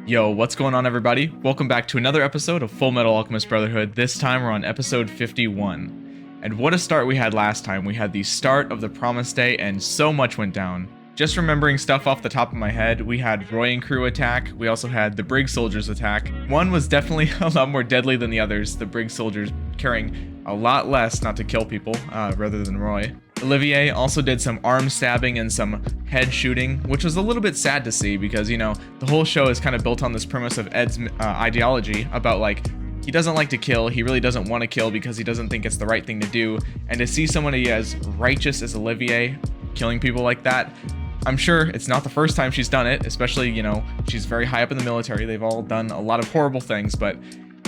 Yo, what's going on, everybody? Welcome back to another episode of Fullmetal Alchemist Brotherhood. This time we're on episode 51. And what a start we had last time. We had the start of the Promised Day and so much went down. Just remembering stuff off the top of my head, we had Roy and crew attack. We also had the Brig soldiers attack. One was definitely a lot more deadly than the others. The Brig soldiers carrying a lot less not to kill people rather than Roy. Olivier also did some arm stabbing and some head shooting, which was a little bit sad to see because, you know, the whole show is kind of built on this premise of Ed's ideology about, like, he doesn't like to kill, he really doesn't want to kill because he doesn't think it's the right thing to do, and to see somebody as righteous as Olivier killing people like that, I'm sure it's not the first time she's done it, especially, you know, she's very high up in the military, they've all done a lot of horrible things, but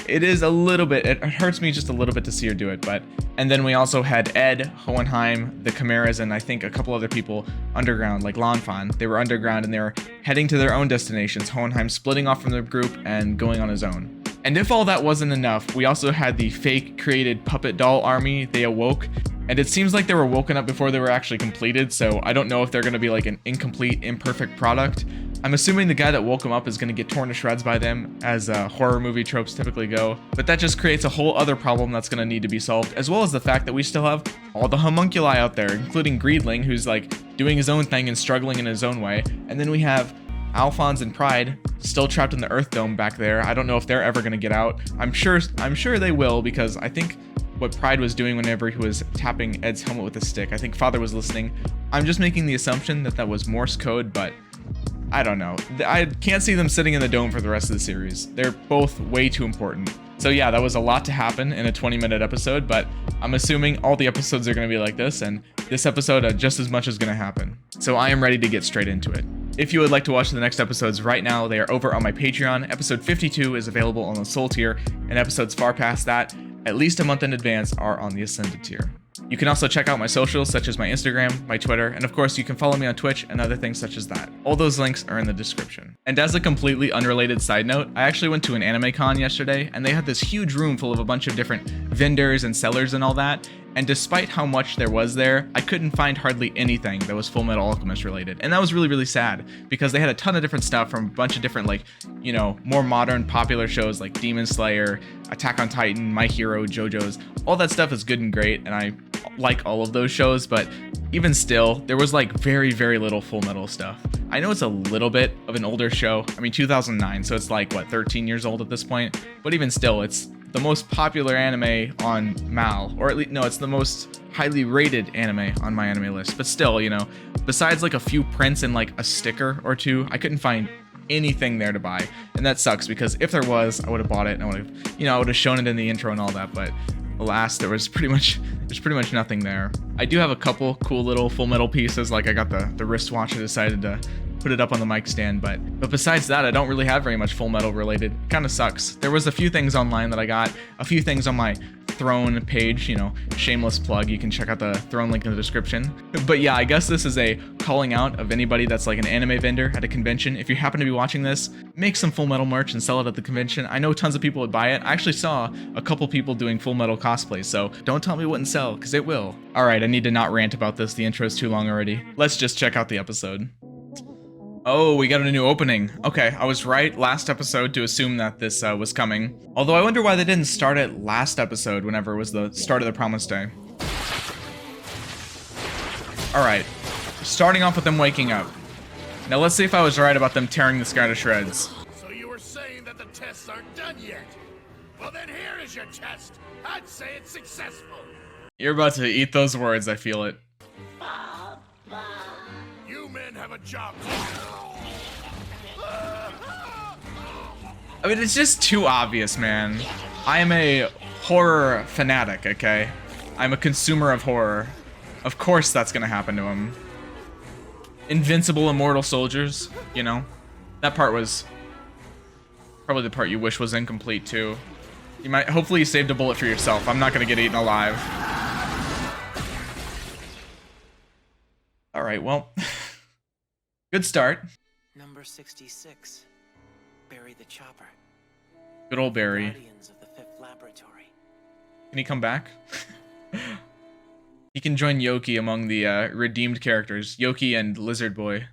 it is a little bit, it hurts me just a little bit to see her do it, but... And then we also had Ed, Hohenheim, the Chimeras, and I think a couple other people underground, like Lanfan. They were underground and they were heading to their own destinations, Hohenheim splitting off from the group and going on his own. And if all that wasn't enough, we also had the fake created puppet doll army. They awoke, and it seems like they were woken up before they were actually completed, so I don't know if they're going to be like an incomplete, imperfect product. I'm assuming the guy that woke him up is going to get torn to shreds by them, as horror movie tropes typically go. But that just creates a whole other problem that's going to need to be solved, as well as the fact that we still have all the homunculi out there, including Greedling, who's like doing his own thing and struggling in his own way. And then we have Alphonse and Pride still trapped in the Earth Dome back there. I don't know if they're ever going to get out. I'm sure they will, because I think what Pride was doing whenever he was tapping Ed's helmet with a stick, I think Father was listening. I'm just making the assumption that that was Morse code, but I don't know. I can't see them sitting in the dome for the rest of the series. They're both way too important. So yeah, that was a lot to happen in a 20-minute episode, but I'm assuming all the episodes are going to be like this, and this episode just as much is going to happen. So I am ready to get straight into it. If you would like to watch the next episodes right now, they are over on my Patreon. Episode 52 is available on the Soul tier, and episodes far past that, at least a month in advance, are on the Ascended tier. You can also check out my socials, such as my Instagram, my Twitter, and of course you can follow me on Twitch and other things such as that. All those links are in the description. And as a completely unrelated side note, I actually went to an anime con yesterday, and they had this huge room full of a bunch of different vendors and sellers and all that, and despite how much there was there, I couldn't find hardly anything that was Fullmetal Alchemist related. And that was really, really sad, because they had a ton of different stuff from a bunch of different, like, you know, more modern, popular shows like Demon Slayer, Attack on Titan, My Hero, JoJo's. All that stuff is good and great, and I like all of those shows, but even still, there was like very, very little Fullmetal stuff. I know it's a little bit of an older show. I mean, 2009, so it's like, what, 13 years old at this point? But even still, it's the most popular anime on MAL, or at least, no, it's the most highly rated anime on my anime list. But still, you know, besides like a few prints and like a sticker or two, I couldn't find anything there to buy. And that sucks, because if there was, I would have bought it and I would have, you know, I would have shown it in the intro and all that, but alas, there's pretty much nothing there. I do have a couple cool little Fullmetal pieces, like I got the wristwatch. I decided to put it up on the mic stand, but besides that, I don't really have very much Fullmetal related. Kind of sucks. There was a few things online that I got, a few things on my Throne page, you know, shameless plug, you can check out the Throne link in the description. But yeah, I guess this is a calling out of anybody that's like an anime vendor at a convention. If you happen to be watching this, make some Fullmetal merch and sell it at the convention. I know tons of people would buy it. I actually saw a couple people doing Fullmetal cosplays, so don't tell me it wouldn't sell, because it will. Alright, I need to not rant about this, the intro is too long already. Let's just check out the episode. Oh, we got a new opening. Okay, I was right last episode to assume that this was coming. Although I wonder why they didn't start it last episode whenever it was the start of the Promised Day. Alright, starting off with them waking up. Now let's see if I was right about them tearing this guy to shreds. So you were saying that the tests aren't done yet? Well then here is your test. I'd say it's successful. You're about to eat those words, I feel it. You men have a job to do. I mean, it's just too obvious, man. I am a horror fanatic, okay? I'm a consumer of horror. Of course that's gonna happen to him. Invincible immortal soldiers, you know? That part was probably the part you wish was incomplete, too. You might, hopefully you saved a bullet for yourself. I'm not gonna get eaten alive. Alright, well. Good start. Number 66. Barry the Chopper. Good old Barry. Guardians of the Fifth Laboratory. Can he come back? He can join Yoki among the redeemed characters. Yoki and Lizard Boy.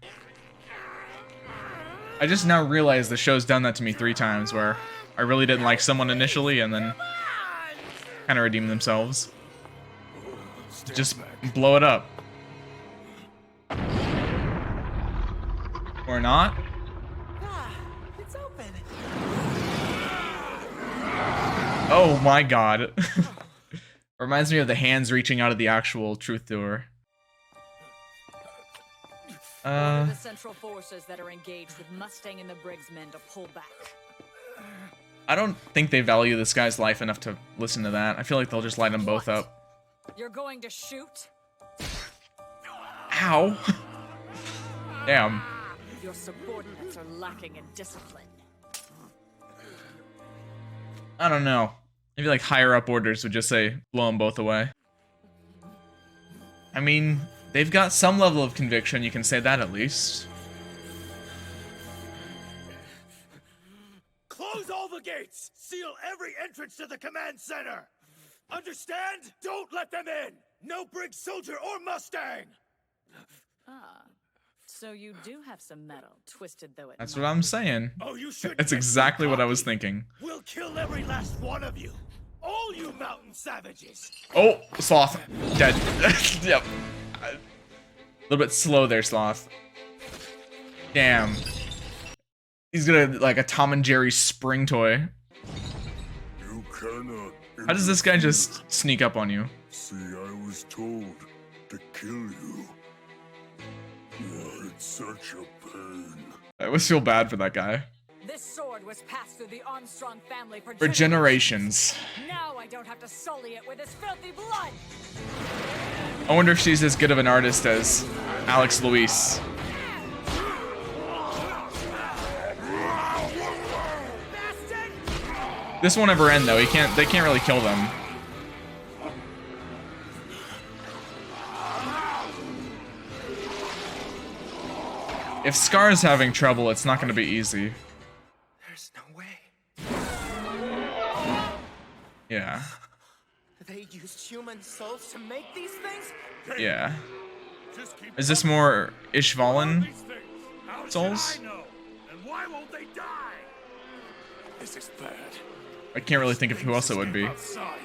I just now realized the show's done that to me 3 times, where I really didn't like someone initially and then kind of redeem themselves. Just blow it up. Or not. It's open. Oh my god. Reminds me of the hands reaching out of the actual truth door. The Central Forces that are engaged with Mustang and the Briggs men to pull back. I don't think they value this guy's life enough to listen to that. I feel like they'll just light them both up. You're going to shoot? Ow. Damn. Your subordinates are lacking in discipline. I don't know. Maybe like higher up orders would just say, blow them both away. I mean, they've got some level of conviction, you can say that at least. Close all the gates! Seal every entrance to the command center! Understand? Don't let them in! No Briggs soldier or Mustang! Ah, so you do have some metal, twisted though it That's might what I'm be. saying. Oh, you should. That's exactly what I was thinking. We'll kill every last one of you! All you mountain savages! Oh, Sloth. Dead. Yep. A little bit slow there, Sloth. Damn. He's gonna, like, a Tom and Jerry spring toy. You cannot. How does this guy just sneak up on you? See, I was told to kill you. It's such a pain. I always feel bad for that guy. This sword was passed through the Armstrong family for For generations. Now I don't have to sully it with his filthy blood. I wonder if she's as good of an artist as Alex Luis. This won't ever end though. They can't really kill them. If Scar's having trouble, it's not gonna be easy. There's no way. Yeah. They used human souls to make these things? Yeah. Just keep Is this more all Ishvalan? these things. How should Souls? I know? And why won't they die? This is bad. I can't really think of who else it would be. Outside.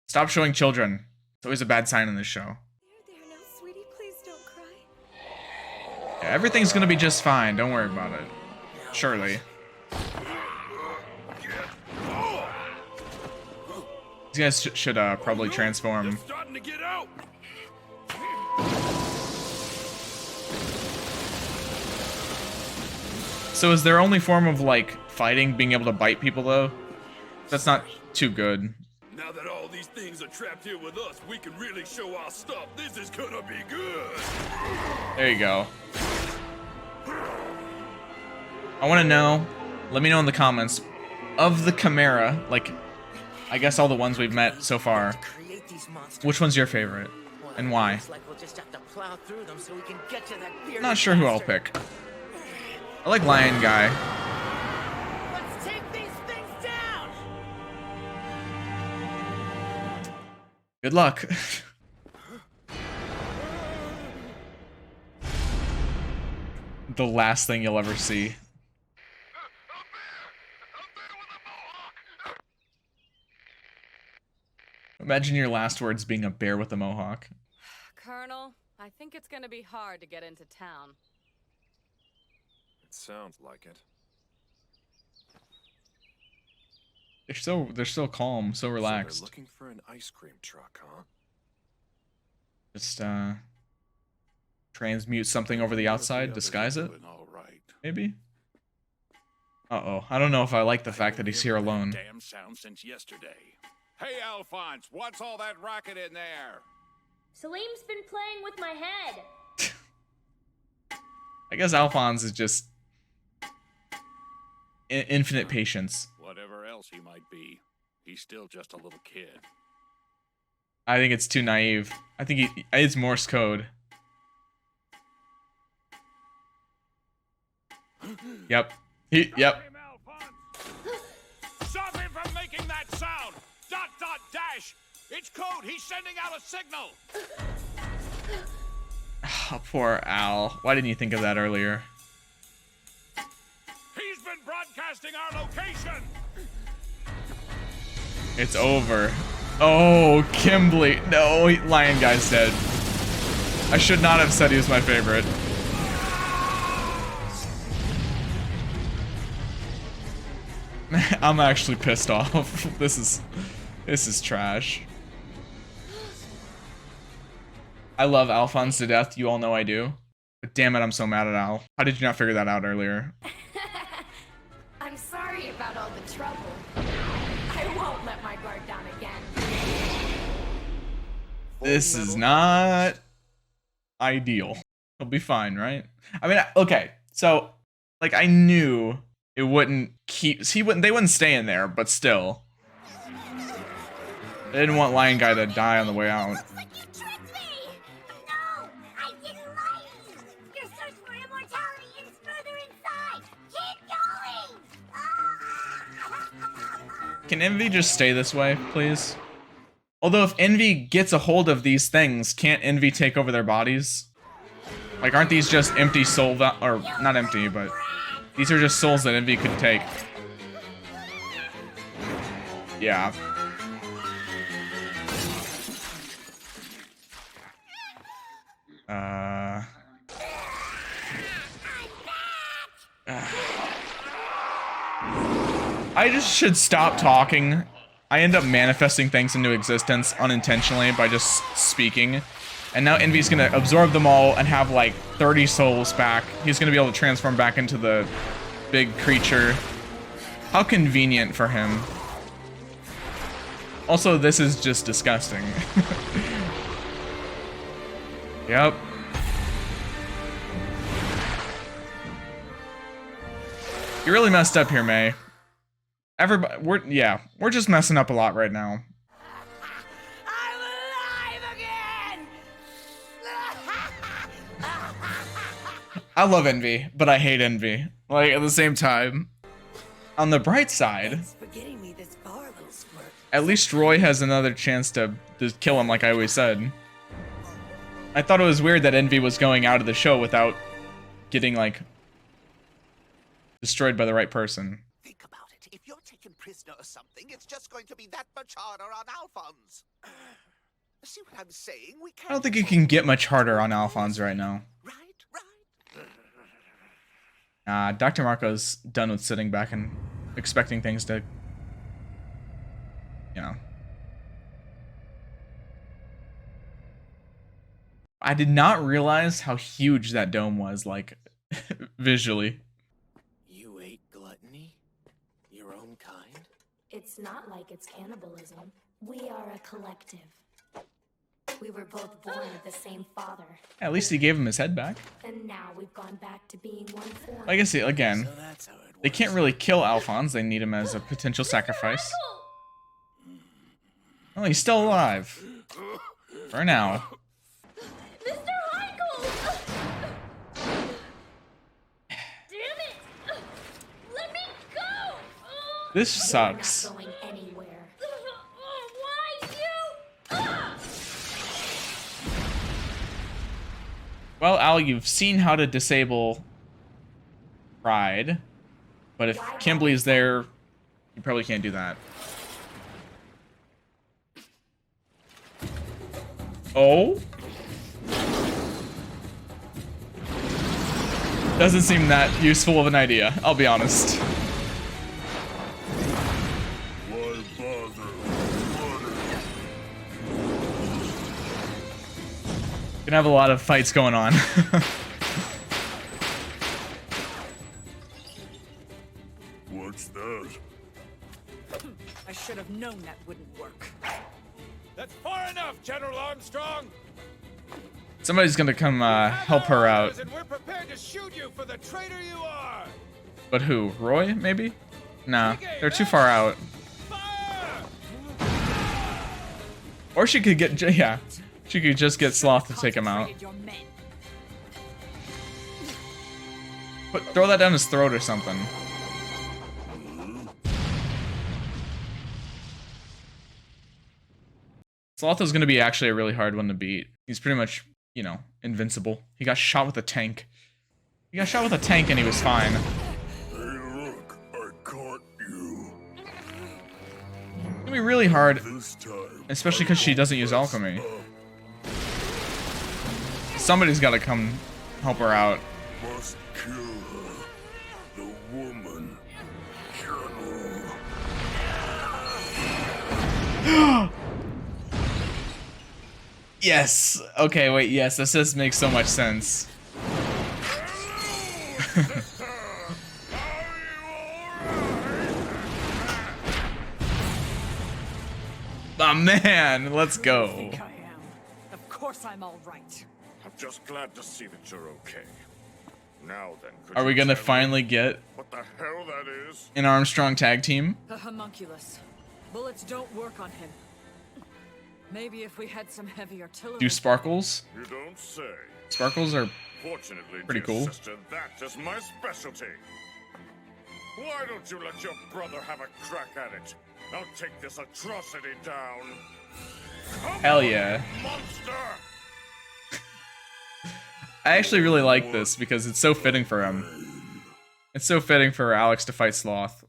Stop showing children. It's always a bad sign in this show. There, no, sweetie, please don't cry. Yeah, everything's gonna be just fine. Don't worry about it. Surely. These guys should probably transform. Starting to get out. So is their only form of, like, fighting being able to bite people, though? That's not too good. Now that all these things are trapped here with us, we can really show our stuff. This is gonna be good. There you go. I want to know, let me know in the comments, of the Chimera, like, I guess all the ones we've met so far, Create these monsters. which one's your favorite? And why? Looks like we'll just have to plow through them so we can get to that bearded Not sure who I'll bastard. pick. I like Lion Guy. Let's take these things down! Good luck. The last thing you'll ever see. Imagine your last words being a bear with a mohawk. Colonel, I think it's gonna be hard to get into town. It sounds like it. They're so calm, so relaxed. So they're looking for an ice cream truck, huh? Just transmute something over the outside, disguise it, All right. maybe? Uh-oh. I don't know if I like the fact that he's here alone. Damn sound since yesterday. Hey, Alphonse, what's all that racket in there? Salim's been playing with my head. I guess Alphonse is just infinite patience. Whatever else he might be, he's still just a little kid. I think it's too naive. I think it's Morse code. Yep. Yep. Stop him, Alphonse! Stop him from making that sound! Dot, dot, dash! It's code! He's sending out a signal! Poor Al. Why didn't you think of that earlier? He's been broadcasting our location. It's over. Oh, Kimberly. No, Lion Guy's dead. I should not have said he was my favorite. I'm actually pissed off. This is trash. I love Alphonse to death. You all know I do. But damn it, I'm so mad at Al. How did you not figure that out earlier? I'm sorry about all the trouble. I won't let my guard down again. This is not ideal. He'll be fine, right? I mean, okay. So, like, I knew it wouldn't keep. They wouldn't stay in there, but still. They didn't want Lion Guy to die on the way out. Can Envy just stay this way, please? Although if Envy gets a hold of these things, can't Envy take over their bodies? Like, aren't these just empty soul or not empty, but these are just souls that Envy could take. Yeah. I just should stop talking. I end up manifesting things into existence unintentionally by just speaking. And now Envy's gonna absorb them all and have like 30 souls back. He's gonna be able to transform back into the big creature. How convenient for him. Also, this is just disgusting. Yep. You really messed up here, May. Everybody, we're just messing up a lot right now. I'm alive again! I love Envy, but I hate Envy. Like, at the same time. On the bright side, at least Roy has another chance to kill him like I always said. I thought it was weird that Envy was going out of the show without getting, like, destroyed by the right person. Think about it. If you're taken prisoner or something, it's just going to be that much harder on Alphonse. See what I'm saying? We can't. I don't think it can get much harder on Alphonse right now. Right. Dr. Marco's done with sitting back and expecting things to, you know. I did not realize how huge that dome was, like, visually. You ate gluttony? Your own kind? It's not like it's cannibalism. We are a collective. We were both born of the same father. At least he gave him his head back. And now we've gone back to being one form. I guess, again, So that's how it they can't really kill Alphonse. They need him as a potential sacrifice. Oh, he's still alive. For now. Mr. Michael! Damn it! Let me go! This sucks. We're not going anywhere. Why you? Well, Al, you've seen how to disable Pride, but if Kimberly's there, you probably can't do that. Oh? Doesn't seem that useful of an idea, I'll be honest. Why bother? Gonna have a lot of fights going on. What's that? I should have known that wouldn't work. That's far enough, General Armstrong. Somebody's gonna come help her out. And we're prepared to shoot you for the traitor you are. But who? Roy, maybe? Nah, they're too far out. Fire! Or she could get, yeah, she could just get Sloth to take him out. Concentrated your men. But throw that down his throat or something. Sloth is gonna be actually a really hard one to beat. He's pretty much you know, invincible. He got shot with a tank. He got shot with a tank and he was fine. Hey, look, I caught you. It's gonna be really hard, This time, especially because she doesn't use alchemy. Somebody's gotta come help her out. must kill her. The woman. Kill her. Yes. Okay, wait, yes, this does make so much sense. Oh man, let's go. I am. Of course I'm all right. I'm just glad to see that you're okay. Now then, could Are we you gonna tell me finally get what the hell that is? an Armstrong tag team? The homunculus. Bullets don't work on him. Maybe if we had some heavy artillery. Do sparkles? You don't say. Sparkles are Fortunately, Pretty dear cool. sister, that is my specialty. Why don't you let your brother have a crack at it? I'll take this atrocity down. Come hell on, yeah. monster! I actually really like this because it's so fitting for him. It's so fitting for Alex to fight Sloth.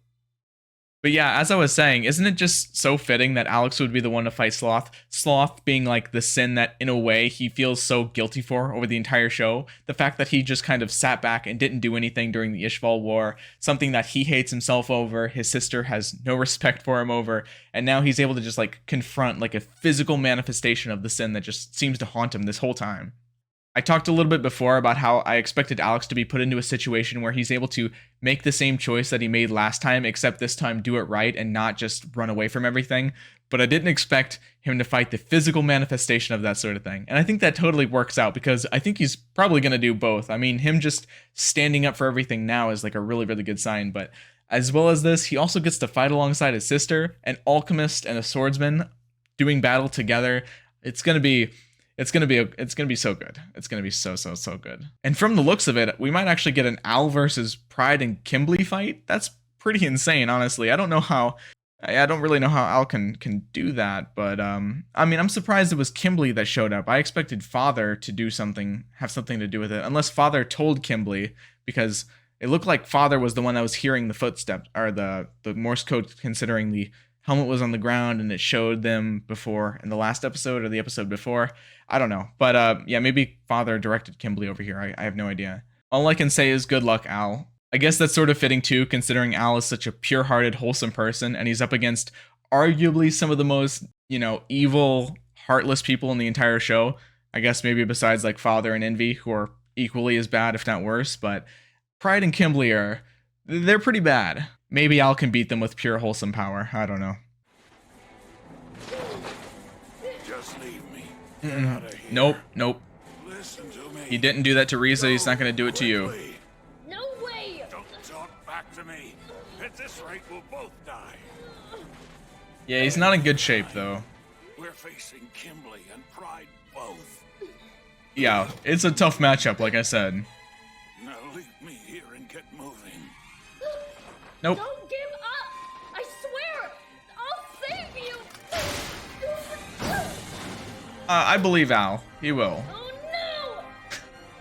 But yeah, as I was saying, isn't it just so fitting that Alex would be the one to fight Sloth? Sloth being like the sin that, in a way, he feels so guilty for over the entire show. The fact that he just kind of sat back and didn't do anything during the Ishval War, something that he hates himself over, his sister has no respect for him over, and now he's able to just like confront like a physical manifestation of the sin that just seems to haunt him this whole time. I talked a little bit before about how I expected Alex to be put into a situation where he's able to make the same choice that he made last time, except this time do it right and not just run away from everything. But I didn't expect him to fight the physical manifestation of that sort of thing. And I think that totally works out because I think he's probably going to do both. I mean, him just standing up for everything now is like a really, really good sign. But as well as this, he also gets to fight alongside his sister, an alchemist and a swordsman doing battle together. It's gonna be so good. It's gonna be so good. And from the looks of it, we might actually get an Al versus Pride and Kimberly fight. That's pretty insane, honestly. I don't really know how Al can do that, but I mean, I'm surprised it was Kimberly that showed up. I expected Father to have something to do with it, unless Father told Kimberly, because it looked like Father was the one that was hearing the footsteps or the Morse code, considering the helmet was on the ground and it showed them before in the last episode or the episode before. I don't know. But yeah, maybe Father directed Kimberly over here. I have no idea. All I can say is good luck, Al. I guess that's sort of fitting too, considering Al is such a pure-hearted, wholesome person, and he's up against arguably some of the most, evil, heartless people in the entire show. I guess maybe besides like Father and Envy, who are equally as bad, if not worse. But Pride and Kimberly they're pretty bad. Maybe Al can beat them with pure wholesome power. I don't know. Just leave me. Get out of here. Nope. Listen to me. He didn't do that to Riza. He's not going to do it to you. Quickly. No way! Don't talk back to me. At this rate, we'll both die. Yeah, he's not in good shape, though. We're facing Kimberly and Pride both. Yeah, it's a tough matchup, like I said. Now leave me here and get moving. Nope. Don't give up! I swear! I'll save you! I believe Al. He will. Oh no!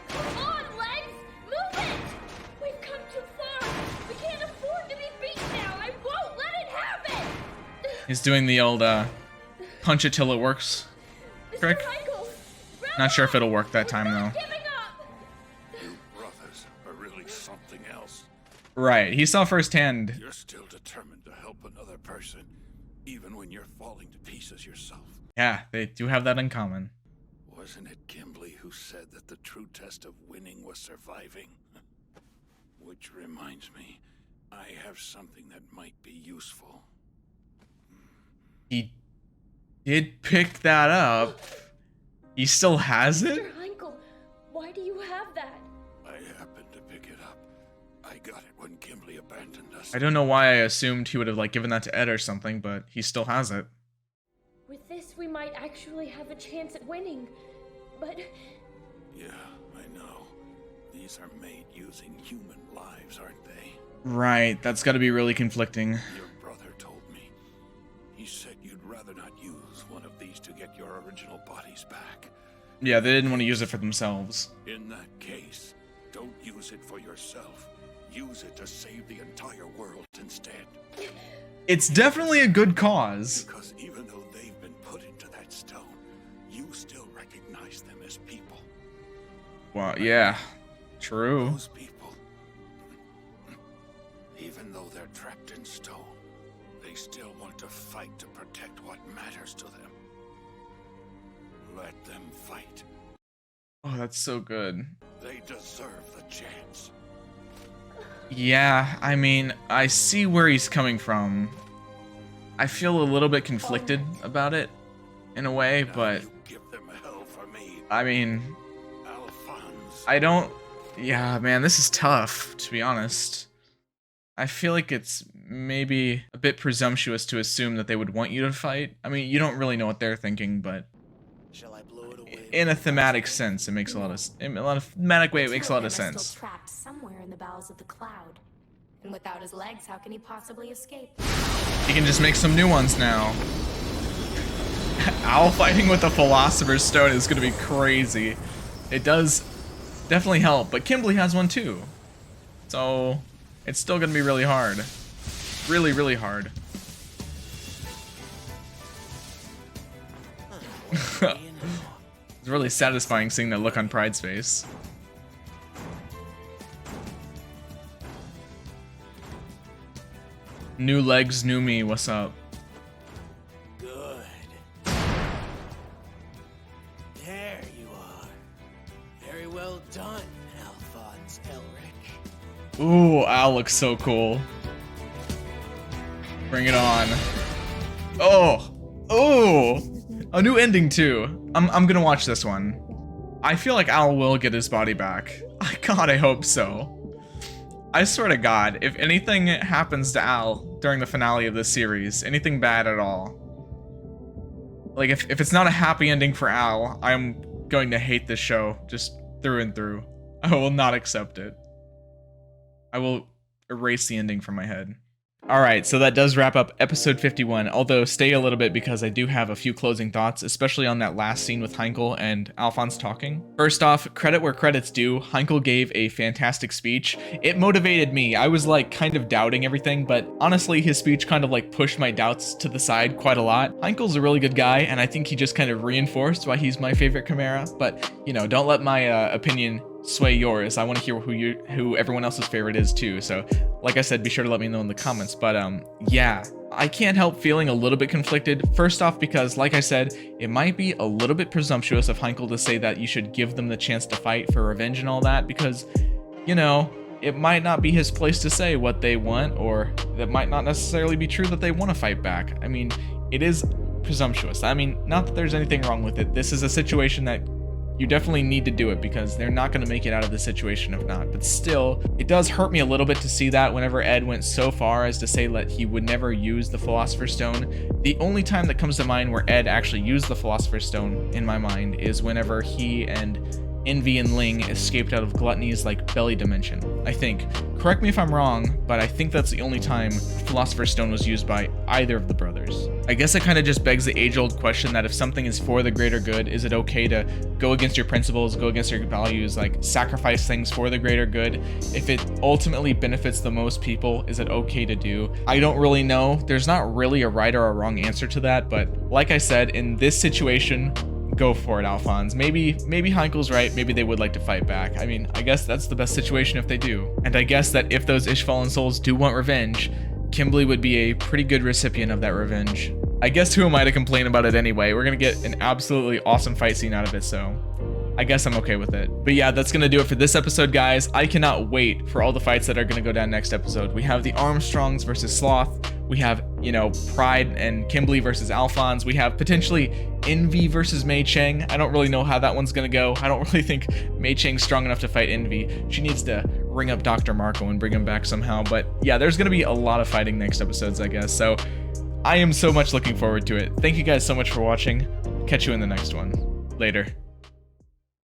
Come on, legs! Move it! We've come too far! We can't afford to be beat now! I won't let it happen! He's doing the old, punch it till it works trick. Mr. Michael, Not sure if it'll work that time, not though. giving up! You brothers are really something else. Right, he saw firsthand. You're still determined to help another person, even when you're falling to pieces yourself. Yeah, they do have that in common. Wasn't it Kimberly who said that the true test of winning was surviving? Which reminds me, I have something that might be useful. He did pick that up. He still has it? Mr. Heinkel, why do you have that? I happened to pick it up. I got it when Kimberly abandoned us. I don't know why I assumed he would have, like, given that to Ed or something, but he still has it. With this, we might actually have a chance at winning. But Yeah, I know. These are made using human lives, aren't they? Right, that's gotta be really conflicting. Your brother told me. He said you'd rather not use one of these to get your original bodies back. Yeah, they didn't want to use it for themselves. In that case, don't use it for yourself. Use it to save the entire world instead. It's definitely a good cause. Because even though they've been put into that stone, you still recognize them as people. Well, yeah, true. Those people, even though they're trapped in stone, they still want to fight to protect what matters to them. Let them fight. Oh, that's so good. They deserve the chance. Yeah, I mean, I see where he's coming from. I feel a little bit conflicted about it, in a way, Now but you give them hell for me, I mean, Alphonse. I don't. Yeah, man, this is tough, to be honest. I feel like it's maybe a bit presumptuous to assume that they would want you to fight. I mean, you don't really know what they're thinking, but Shall I blow it away? in a thematic sense, it makes a lot of in a lot of thematic way. It makes a lot of Two them are sense. Still trapped somewhere in the bowels of the cloud. And without his legs, how can he possibly escape? He can just make some new ones now. Owl fighting with a Philosopher's Stone is gonna be crazy. It does definitely help, but Kimberly has one too. So it's still gonna be really hard. Really, really hard. It's really satisfying seeing that look on Pride's face. New legs, new me, what's up? Good. There you are. Very well done, Alphonse Elric. Ooh, Al looks so cool. Bring it on. Oh! Oh! A new ending too. I'm gonna watch this one. I feel like Al will get his body back. God, I hope so. I swear to God, if anything happens to Al during the finale of this series, anything bad at all, like if it's not a happy ending for Al, I'm going to hate this show just through and through. I will not accept it. I will erase the ending from my head. Alright, so that does wrap up episode 51, although stay a little bit because I do have a few closing thoughts, especially on that last scene with Heinkel and Alphonse talking. First off, credit where credit's due, Heinkel gave a fantastic speech. It motivated me. I was like kind of doubting everything, but honestly his speech kind of like pushed my doubts to the side quite a lot. Heinkel's a really good guy, and I think he just kind of reinforced why he's my favorite Chimera, but you know, don't let my opinion sway yours. I want to hear who everyone else's favorite is too. So like I said, be sure to let me know in the comments. But yeah, I can't help feeling a little bit conflicted. First off, because like I said, it might be a little bit presumptuous of Heinkel to say that you should give them the chance to fight for revenge and all that, because, you know, it might not be his place to say what they want, or that might not necessarily be true that they want to fight back. I mean, it is presumptuous. I mean, not that there's anything wrong with it. This is a situation that you definitely need to do it because they're not going to make it out of the situation if not. But still, it does hurt me a little bit to see that whenever Ed went so far as to say that he would never use the Philosopher's Stone. The only time that comes to mind where Ed actually used the Philosopher's Stone in my mind is whenever he and Envy and Ling escaped out of Gluttony's like belly dimension, I think. Correct me if I'm wrong, but I think that's the only time Philosopher's Stone was used by either of the brothers. I guess it kind of just begs the age-old question that if something is for the greater good, is it okay to go against your principles, go against your values, like sacrifice things for the greater good? If it ultimately benefits the most people, is it okay to do? I don't really know. There's not really a right or a wrong answer to that, but like I said, in this situation, go for it, Alphonse. Maybe Heinkel's right. Maybe they would like to fight back. I mean, I guess that's the best situation if they do. And I guess that if those Ishvalan souls do want revenge, Kimberly would be a pretty good recipient of that revenge. I guess who am I to complain about it anyway? We're gonna get an absolutely awesome fight scene out of it, so I guess I'm okay with it. But yeah, that's gonna do it for this episode, guys. I cannot wait for all the fights that are gonna go down next episode. We have the Armstrongs versus Sloth. We have, you know, Pride and Kimberly versus Alphonse. We have potentially Envy versus Mei Cheng. I don't really know how that one's gonna go. I don't really think Mei Cheng's strong enough to fight Envy. She needs to ring up Dr. Marco and bring him back somehow. But yeah, there's gonna be a lot of fighting next episodes, I guess. So I am so much looking forward to it. Thank you guys so much for watching. Catch you in the next one. Later.